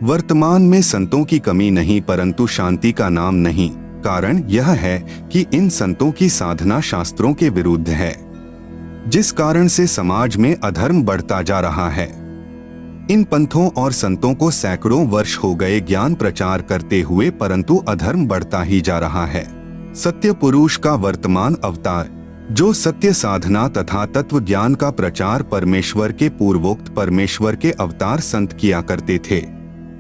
वर्तमान में संतों की कमी नहीं, परंतु शांति का नाम नहीं। कारण यह है कि इन संतों की साधना शास्त्रों के विरुद्ध है, जिस कारण से समाज में अधर्म बढ़ता जा रहा है। इन पंथों और संतों को सैकड़ों वर्ष हो गए ज्ञान प्रचार करते हुए, परंतु अधर्म बढ़ता ही जा रहा है। सत्य पुरुष का वर्तमान अवतार, जो सत्य साधना तथा तत्व ज्ञान का प्रचार परमेश्वर के पूर्वोक्त परमेश्वर के अवतार संत किया करते थे,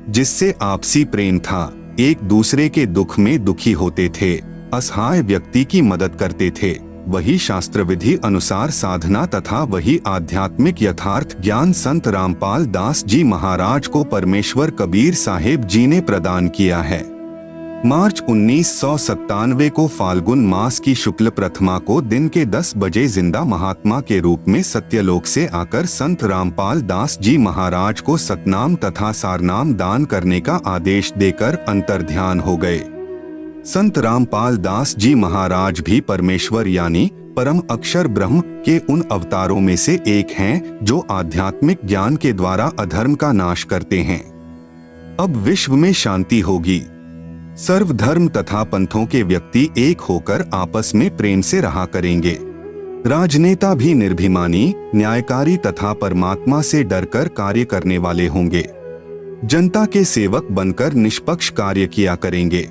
जिससे आपसी प्रेम था, एक दूसरे के दुख में दुखी होते थे, असहाय व्यक्ति की मदद करते थे, वही शास्त्र विधि अनुसार साधना तथा वही आध्यात्मिक यथार्थ ज्ञान संत रामपाल दास जी महाराज को परमेश्वर कबीर साहेब जी ने प्रदान किया है। मार्च 1997 को फाल्गुन मास की शुक्ल प्रथमा को दिन के 10 बजे जिंदा महात्मा के रूप में सत्यलोक से आकर संत रामपाल दास जी महाराज को सतनाम तथा सारनाम दान करने का आदेश देकर अंतर्ध्यान हो गए। संत रामपाल दास जी महाराज भी परमेश्वर यानी परम अक्षर ब्रह्म के उन अवतारों में से एक हैं, जो आध्यात्मिक ज्ञान के द्वारा अधर्म का नाश करते हैं। अब विश्व में शांति होगी। सर्वधर्म तथा पंथों के व्यक्ति एक होकर आपस में प्रेम से रहा करेंगे। राजनेता भी निर्भिमानी, न्यायकारी तथा परमात्मा से डरकर कार्य करने वाले होंगे। जनता के सेवक बनकर निष्पक्ष कार्य किया करेंगे।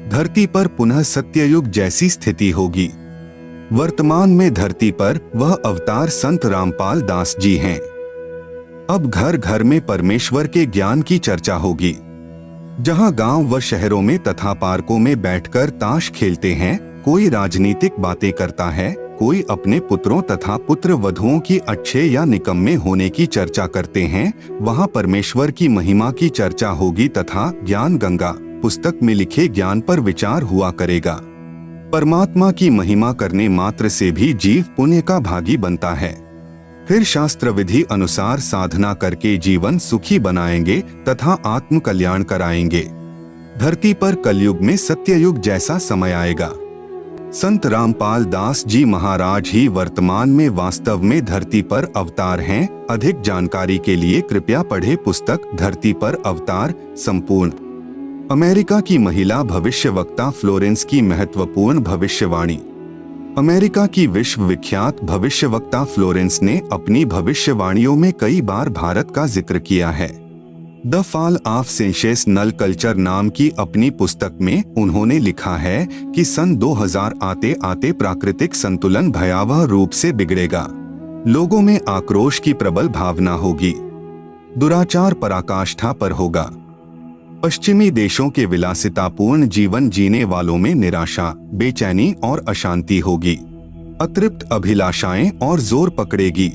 धरती पर पुनः सत्ययुग जैसी स्थिति होगी। वर्तमान में धरती पर वह अवतार संत रामपाल दास जी हैं। अब घर घर में परमेश्वर के ज्ञान की चर्चा होगी। जहां गांव व शहरों में तथा पार्कों में बैठकर ताश खेलते हैं, कोई राजनीतिक बातें करता है, कोई अपने पुत्रों तथा पुत्र वधुओं की अच्छे या निकम्मे होने की चर्चा करते हैं, वहां परमेश्वर की महिमा की चर्चा होगी तथा ज्ञान गंगा पुस्तक में लिखे ज्ञान पर विचार हुआ करेगा। परमात्मा की महिमा करने मात्र से भी जीव पुण्य का भागी बनता है। फिर शास्त्र विधि अनुसार साधना करके जीवन सुखी बनाएंगे तथा आत्म कल्याण कराएंगे। धरती पर कलयुग में सत्ययुग जैसा समय आएगा। संत रामपाल दास जी महाराज ही वर्तमान में वास्तव में धरती पर अवतार हैं। अधिक जानकारी के लिए कृपया पढ़े पुस्तक धरती पर अवतार संपूर्ण। अमेरिका की महिला भविष्यवक्ता फ्लोरेंस की महत्वपूर्ण भविष्यवाणी। अमेरिका की विश्वविख्यात भविष्यवक्ता फ्लोरेंस ने अपनी भविष्यवाणियों में कई बार भारत का जिक्र किया है। The fall of sensational culture नाम की अपनी पुस्तक में उन्होंने लिखा है कि सन 2000 आते आते प्राकृतिक संतुलन भयावह रूप से बिगड़ेगा। लोगों में आक्रोश की प्रबल भावना होगी। दुराचार पराकाष्ठा पर होगा। पश्चिमी देशों के विलासितापूर्ण जीवन जीने वालों में निराशा, बेचैनी और अशांति होगी। अतृप्त अभिलाषाएं और जोर पकड़ेगी,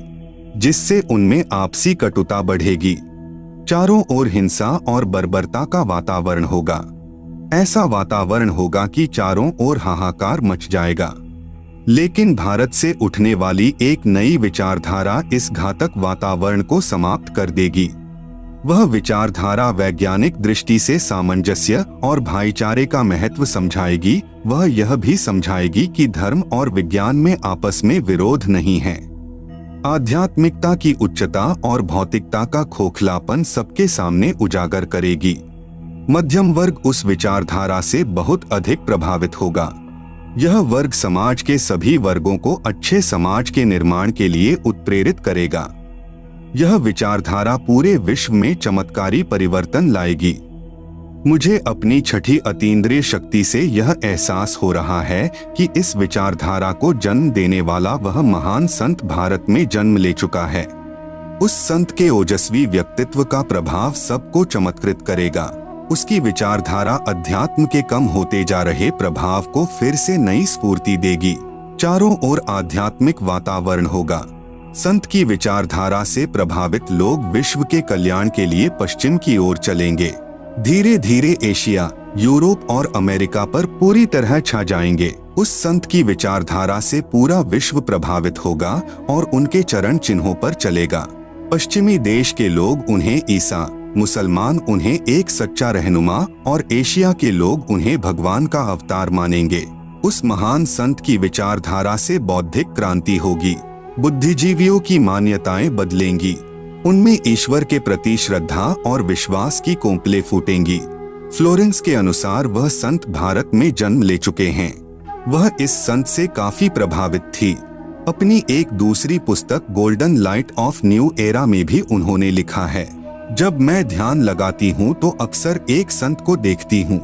जिससे उनमें आपसी कटुता बढ़ेगी। चारों ओर हिंसा और बर्बरता का वातावरण होगा। ऐसा वातावरण होगा कि चारों ओर हाहाकार मच जाएगा। लेकिन भारत से उठने वाली एक नई विचारधारा इस घातक वातावरण को समाप्त कर देगी। वह विचारधारा वैज्ञानिक दृष्टि से सामंजस्य और भाईचारे का महत्व समझाएगी। वह यह भी समझाएगी कि धर्म और विज्ञान में आपस में विरोध नहीं है। आध्यात्मिकता की उच्चता और भौतिकता का खोखलापन सबके सामने उजागर करेगी। मध्यम वर्ग उस विचारधारा से बहुत अधिक प्रभावित होगा। यह वर्ग समाज के सभी वर्गों को अच्छे समाज के निर्माण के लिए उत्प्रेरित करेगा। यह विचारधारा पूरे विश्व में चमत्कारी परिवर्तन लाएगी। मुझे अपनी छठी अतीन्द्रिय शक्ति से यह एहसास हो रहा है कि इस विचारधारा को जन्म देने वाला वह महान संत भारत में जन्म ले चुका है। उस संत के ओजस्वी व्यक्तित्व का प्रभाव सबको चमत्कृत करेगा। उसकी विचारधारा अध्यात्म के कम होते जा रहे प्रभाव को फिर से नई स्फूर्ति देगी। चारों ओर आध्यात्मिक वातावरण होगा। संत की विचारधारा से प्रभावित लोग विश्व के कल्याण के लिए पश्चिम की ओर चलेंगे। धीरे धीरे एशिया, यूरोप और अमेरिका पर पूरी तरह छा जाएंगे। उस संत की विचारधारा से पूरा विश्व प्रभावित होगा और उनके चरण चिन्हों पर चलेगा। पश्चिमी देश के लोग उन्हें ईसा, मुसलमान उन्हें एक सच्चा रहनुमा और एशिया के लोग उन्हें भगवान का अवतार मानेंगे। उस महान संत की विचारधारा से बौद्धिक क्रांति होगी। बुद्धिजीवियों की मान्यताएं बदलेंगी। उनमें ईश्वर के प्रति श्रद्धा और विश्वास की कोंपलें फूटेंगी। फ्लोरेंस के अनुसार वह संत भारत में जन्म ले चुके हैं। वह इस संत से काफी प्रभावित थी। अपनी एक दूसरी पुस्तक golden light of new era में भी उन्होंने लिखा है, जब मैं ध्यान लगाती हूँ तो अक्सर एक संत को देखती हूँ।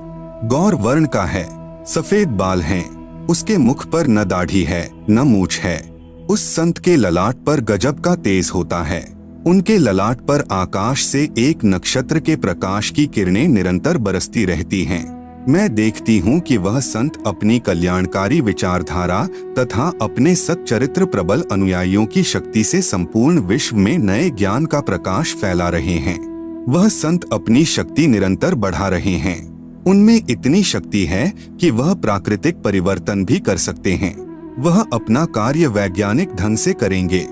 गौर वर्ण का है, सफेद बाल हैं, उसके मुख पर न दाढ़ी है न मूछ है। उस संत के ललाट पर गजब का तेज होता है। उनके ललाट पर आकाश से एक नक्षत्र के प्रकाश की किरणें निरंतर बरसती रहती हैं। मैं देखती हूँ कि वह संत अपनी कल्याणकारी विचारधारा तथा अपने सच्चरित्र प्रबल अनुयायियों की शक्ति से संपूर्ण विश्व में नए ज्ञान का प्रकाश फैला रहे हैं। वह संत अपनी शक्ति निरंतर बढ़ा रहे हैं। उनमें इतनी शक्ति है कि वह प्राकृतिक परिवर्तन भी कर सकते हैं। वह अपना कार्य वैज्ञानिक ढंग से करेंगे।